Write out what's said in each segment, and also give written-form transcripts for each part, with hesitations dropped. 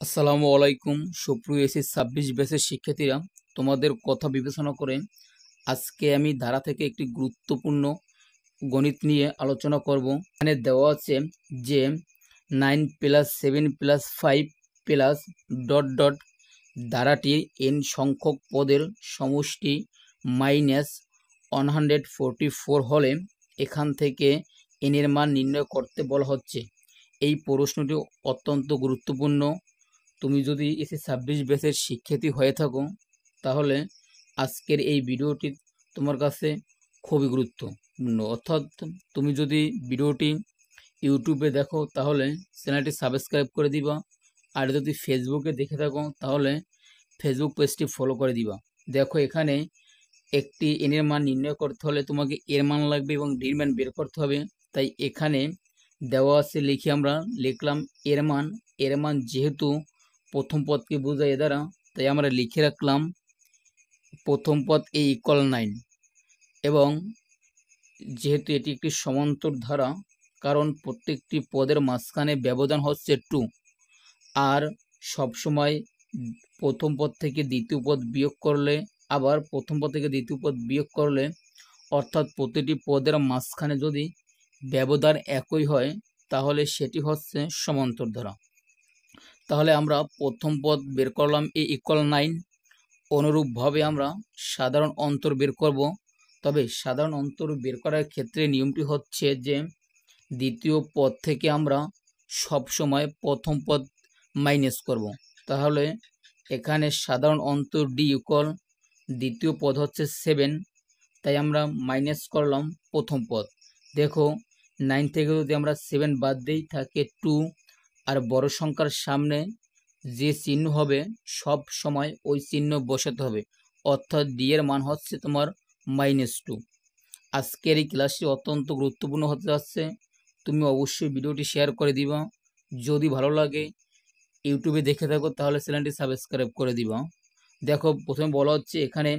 আসসালামু আলাইকুম সুপ্রিয় এসএস 26 ব্যাচের শিক্ষার্থীরা, তোমাদের কথা বিবেচনা করে আজকে আমি ধারা থেকে একটি গুরুত্বপূর্ণ গণিত নিয়ে আলোচনা করব। এখানে দেওয়া আছে যে 9 + 7 + 5 প্লাস ডট ডট ধারাটি n সংখ্যক পদের সমষ্টি -144 হলে এখান থেকে n এর মান নির্ণয় করতে বলা হচ্ছে। এই প্রশ্নটি অত্যন্ত গুরুত্বপূর্ণ। তুমি যদি এসএস 26 ব্যাচের শিক্ষার্থী হয়ে থাকো তাহলে আজকের এই ভিডিওটি তোমার কাছে খুবই গুরুত্বপূর্ণ। অর্থাৎ তুমি যদি ভিডিওটি ইউটিউবে দেখো তাহলে চ্যানেলটি সাবস্ক্রাইব করে দিবা, আর যদি ফেসবুকে দেখে থাকো তাহলে ফেসবুক পেজটি ফলো করে দিবা। দেখো, এখানে একটি এন এর মান নির্ণয় করতে হলে তোমাকে এর মান লাগবে এবং ডির মান বের করতে হবে। তাই এখানে দেওয়া আছে, আমরা লিখলাম এর মান যেহেতু প্রথম পদকে বোঝায় এ দ্বারা, তাই আমরা লিখে রাখলাম প্রথম পদ = 9। এবং যেহেতু এটি একটি সমান্তর ধারা, কারণ প্রত্যেকটি পদের মাঝখানে ব্যবধান হচ্ছে 2, আর সবসময় প্রথম পদ থেকে দ্বিতীয় পদ বিয়োগ করলে, আবার প্রথম পদ থেকে দ্বিতীয় পদ বিয়োগ করলে, অর্থাৎ প্রতিটি পদের মাঝখানে যদি ব্যবধান একই হয় তাহলে সেটি হচ্ছে সমান্তর ধারা। তাহলে আমরা প্রথম পদ বের করলাম = 9। অনুরূপভাবে আমরা সাধারণ অন্তর বের করব। তবে সাধারণ অন্তর বের করার ক্ষেত্রে নিয়মটি হচ্ছে যে দ্বিতীয় পদ থেকে আমরা সব সময় প্রথম পদ মাইনাস করব। তাহলে এখানে সাধারণ অন্তর d দ্বিতীয় পদ হচ্ছে 7, তাই আমরা মাইনাস করলাম প্রথম পদ। দেখো, 9 থেকে যদি আমরা 7 বাদ দিই থাকে 2, আর বড় সংখ্যার সামনে যে চিহ্ন হবে সব সময় ওই চিহ্ন বসাতে হবে, অর্থাৎ d এর মান হচ্ছে তোমার -2। আজকের এই ক্লাসটি অত্যন্ত গুরুত্বপূর্ণ হতে যাচ্ছে। তুমি অবশ্যই ভিডিওটি শেয়ার করে দিবা। যদি ভালো লাগে, ইউটিউবে দেখে থাকো তাহলে চ্যানেলটি সাবস্ক্রাইব করে দিবা। দেখো, প্রথমে বলা হচ্ছে এখানে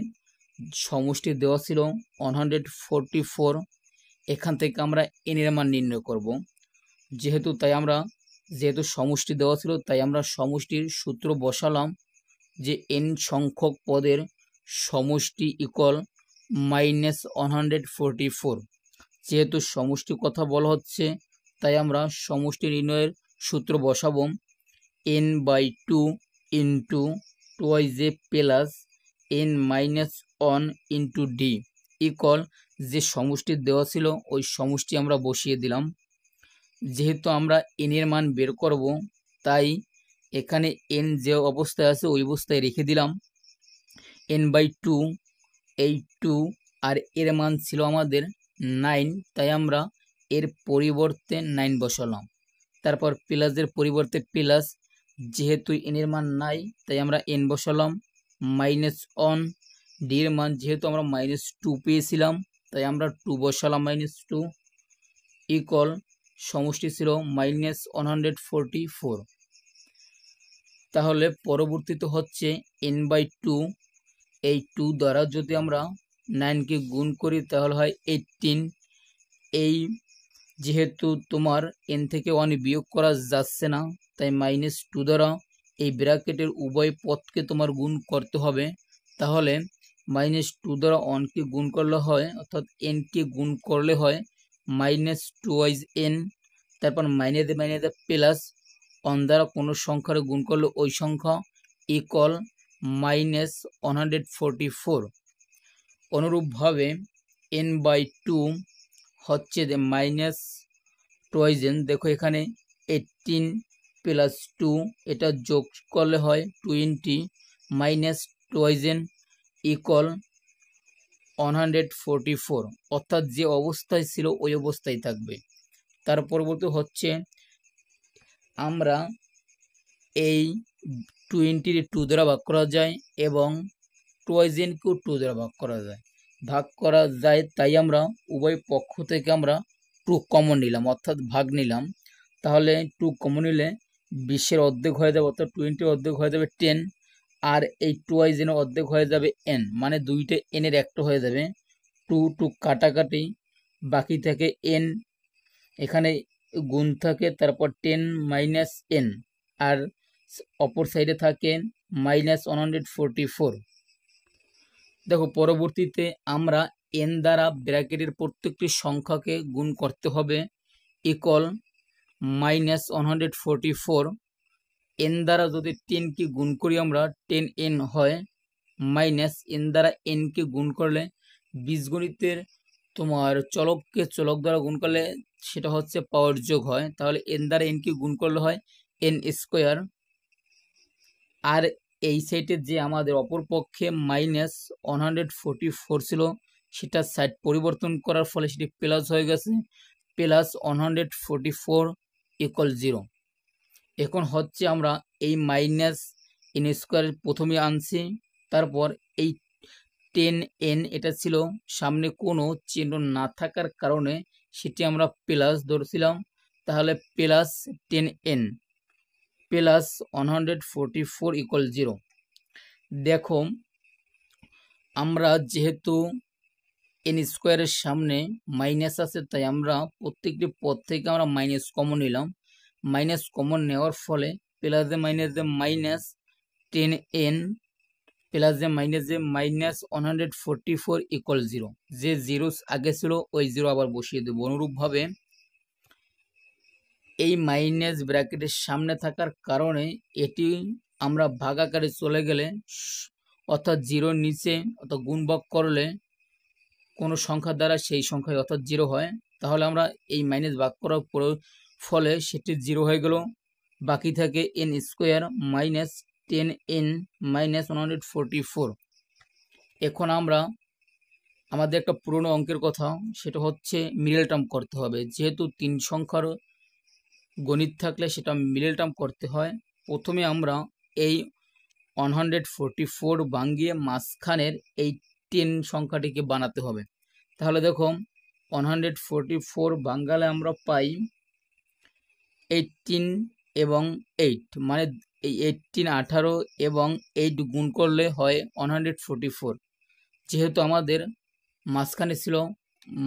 সমষ্টি দেওয়া ছিল 144। এখান থেকে আমরা n এর মান নির্ণয় করব। যেহেতু সমষ্টি দেওয়া ছিল তাই আমরা সমষ্টির সূত্র বসালাম যে n সংখ্যক পদের সমষ্টি -144। যেহেতু সমষ্টির কথা বলা হচ্ছে তাই আমরা সমষ্টি নির্ণয়ের সূত্র বসাবো n/2 * 2a plus n-1 * d যে সমষ্টি দেওয়া ছিল ওই সমষ্টি আমরা বসিয়ে দিলাম। যেহেতু আমরা n এর মান বের করব তাই এখানে n যে অবস্থায় আছে ওই অবস্থায় রেখে দিলাম n/2, এই 2, আর এর মান ছিল আমাদের 9, তাই আমরা এর পরিবর্তে 9 বসালাম। তারপর প্লাসের পরিবর্তে প্লাস, যেহেতু n এর মান নাই তাই আমরা n বসালাম, -1 d এর মান যেহেতু আমরা -2 পেয়েছিলাম তাই আমরা 2 বসালাম, -2 সমষ্টি ছিল -144। তাহলে পরবর্তীতে হচ্ছে n/2, এই 2 দ্বারা যদি আমরা 9কে গুণ করি তাহলে হয় 18। এই যেহেতু তোমার n থেকে 1 বিয়োগ করা যাচ্ছে না তাই -2 দ্বারা এই ব্র্যাকেটের উভয় পদকে তোমার গুণ করতে হবে। তাহলে -2 দ্বারা 1কে গুণ করলে হয়, অর্থাৎ n-কে গুণ করলে হয় -2n, তারপর মাইনাসে মাইনাসে প্লাস, 1 দ্বারা কোনো সংখ্যার গুণ করলে ওই সংখ্যা -144। অনুরূপভাবে n/2 হচ্ছে যে -2n। দেখো, এখানে 18 + 2 এটা যোগ করলে হয় 20, -2n = 144, অর্থাৎ যে অবস্থায় ছিল ওই অবস্থায় থাকবে। তার পরবর্তী হচ্ছে আমরা এই 20 2 দ্বারা ভাগ করা যায় এবং 2n-কেও 2 দ্বারা ভাগ করা যায়। তাই আমরা উভয় পক্ষ থেকে আমরা 2 কমন নিলাম, অর্থাৎ ভাগ নিলাম। তাহলে 2 কমন নিলে 20-এর অর্ধেক হয়ে যাবে, অর্থাৎ 20-এর অর্ধেক হয়ে যাবে 10, আর এই 2n অর্ধেক হয়ে যাবে n, মানে দুইটা n এর একটা হয়ে যাবে। 2 কাটাকাটি, বাকি থাকে n, এখানে গুণ থাকে, তারপর 10 - n, আর অপর সাইডে থাকে -144। দেখো পরবর্তীতে আমরা n দ্বারা ব্র্যাকেটের প্রত্যেকটি সংখ্যাকে গুণ করতে হবে ইকুয়াল -144। n দ্বারা যদি 10 কে গুণ করি আমরা 10n হয়, মাইনাস n দ্বারা n কে গুণ করলে বীজগণিতের তোমার চলককে চলক দ্বারা গুণ করলে সেটা হচ্ছে পাওয়ার যোগ হয়, তাহলে n দ্বারা n কে গুণ করলে হয় n স্কোয়ার। আর এই সাইডে যে আমাদের অপর পক্ষে -144 ছিল সেটা সাইড পরিবর্তন করার ফলে সেটি প্লাস হয়ে গেছে, +144 = 0। এখন হচ্ছে আমরা এই মাইনাস n স্কোয়ার প্রথমে আনছি, তারপর এই 10n এটা ছিল সামনে কোনো চিহ্ন না থাকার কারণে সেটি আমরা প্লাস ধরছিলাম, তাহলে +10n +144 = 0। দেখো আমরা যেহেতু n স্কোয়ারের সামনে মাইনাস আছে তাই আমরা প্রত্যেকটি পদ থেকে আমরা মাইনাস কমন নিলাম, মাইনাস কমন নেওয়ার ফলে প্লাসে মাইনাসে -10n প্লাসে মাইনাসে -144 = 0। যে জিরো আগে ছিল ওই জিরো আবার বসিয়ে দেবো। অনুরূপভাবে এই মাইনাস ব্র্যাকেটের সামনে থাকার কারণে এটি আমরা ভাগ আকারে চলে গেলে অর্থাৎ জিরোর নিচে অর্থাৎ গুণভাগ করলে কোনো সংখ্যা দ্বারা সেই সংখ্যায় অর্থাৎ 0 হয়, তাহলে আমরা এই মাইনাস ভাগ করার ফলে সেটি 0 হয়ে গেল। বাকি থাকে n স্কোয়ার -10n -144। এখন আমরা আমাদের একটা পুরনো অঙ্কের কথা, সেটা হচ্ছে মিডল টার্ম করতে হবে। যেহেতু 3 সংখ্যার গণিত থাকলে সেটা মিডল টার্ম করতে হয়। প্রথমে আমরা এই 144 ভাঙিয়ে মাঝখানের এই 10 সংখ্যাটিকে বানাতে হবে। তাহলে দেখো 144 ভাঙালে আমরা পাই 18 এবং 8, মানে এই 18 18 এবং 8 গুণ করলে হয় 144। যেহেতু আমাদের মাঝখানে ছিল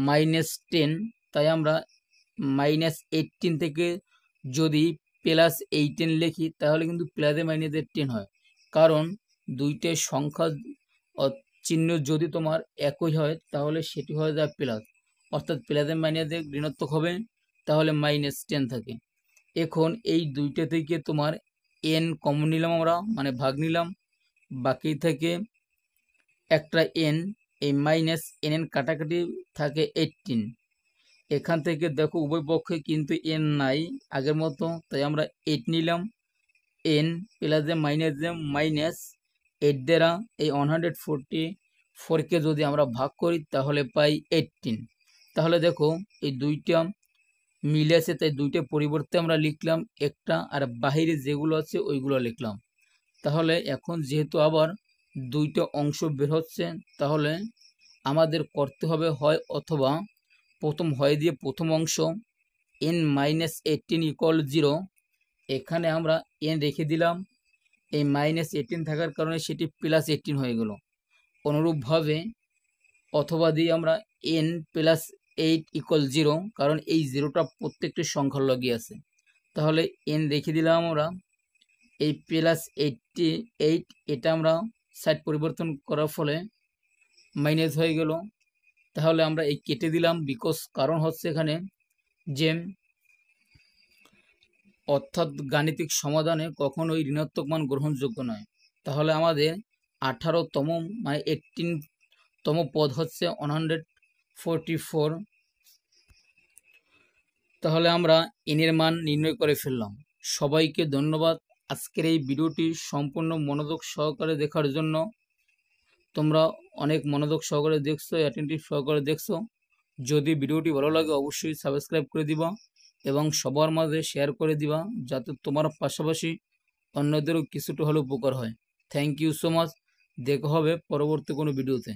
-10 তাই আমরা -18 থেকে যদি +18 লিখি তাহলে কিন্তু প্লাসে মাইনাসে 10 হয়, কারণ দুইটা সংখ্যা চিহ্ন যদি তোমার একই হয় তাহলে সেটি হয়ে যায় প্লাস, অর্থাৎ প্লাসে মাইনাসে ঋণাত্মক হবে, তাহলে -10 থাকে। এখন এই দুইটা থেকে তোমার n কমন নিলাম আমরা, মানে ভাগ নিলাম, বাকি থেকে একটা n, এই -n কাটাকাটি থাকে 18। এখান থেকে দেখো উভয় পক্ষে কিন্তু n নাই আগের মতো, তাই আমরা 8 নিলাম। n প্লাসে মাইনাসে -8 দ্বারা এই 144কে যদি আমরা ভাগ করি তাহলে পাই 18। তাহলে দেখো এই দুইটা মিলে আছে, তাই দুইটা পরিবর্তে আমরা লিখলাম একটা, আর বাহিরে যেগুলো আছে ওইগুলো লিখলাম। তাহলে এখন যেহেতু আবার দুইটা অংশ বের হচ্ছে, তাহলে আমাদের করতে হবে হয় অথবা প্রথম হয় দিয়ে প্রথম অংশ n -18 = 0, এখানে আমরা n রেখে দিলাম, এই -18 থাকার কারণে সেটি +18 হয়ে গেল। অনুরূপভাবে অথবা দিয়ে আমরা n +8 = 0, কারণ এই জিরোটা প্রত্যেকটি সংখ্যার লগে আছে, তাহলে n রেখে দিলাম আমরা। এই +88 এটা আমরা সাইড পরিবর্তন করার ফলে মাইনাস হয়ে গেল, তাহলে আমরা এই কেটে দিলাম, বিকজ কারণ হচ্ছে এখানে যে অর্থাৎ গাণিতিক সমাধানে কখনোই ঋণাত্মক মান গ্রহণযোগ্য নয়। তাহলে আমাদের 18তম মানে 18তম পদ হচ্ছে 144। তাহলে আমরা n এর মান নির্ণয় করে ফেললাম। সবাইকে ধন্যবাদ আজকের এই ভিডিওটি সম্পূর্ণ মনোযোগ সহকারে দেখার জন্য। তোমরা অনেক মনোযোগ সহকারে দেখছো, অ্যাটেনটিভ সহকারে দেখছো। যদি ভিডিওটি ভালো লাগে অবশ্যই সাবস্ক্রাইব করে দিবা এবং সবার মাঝে শেয়ার করে দিবা, যাতে তোমার পাশাপাশি অন্যদেরও কিছুটা হলেও উপকার হয়। Thank you so much. দেখা হবে পরবর্তী কোনো ভিডিওতে।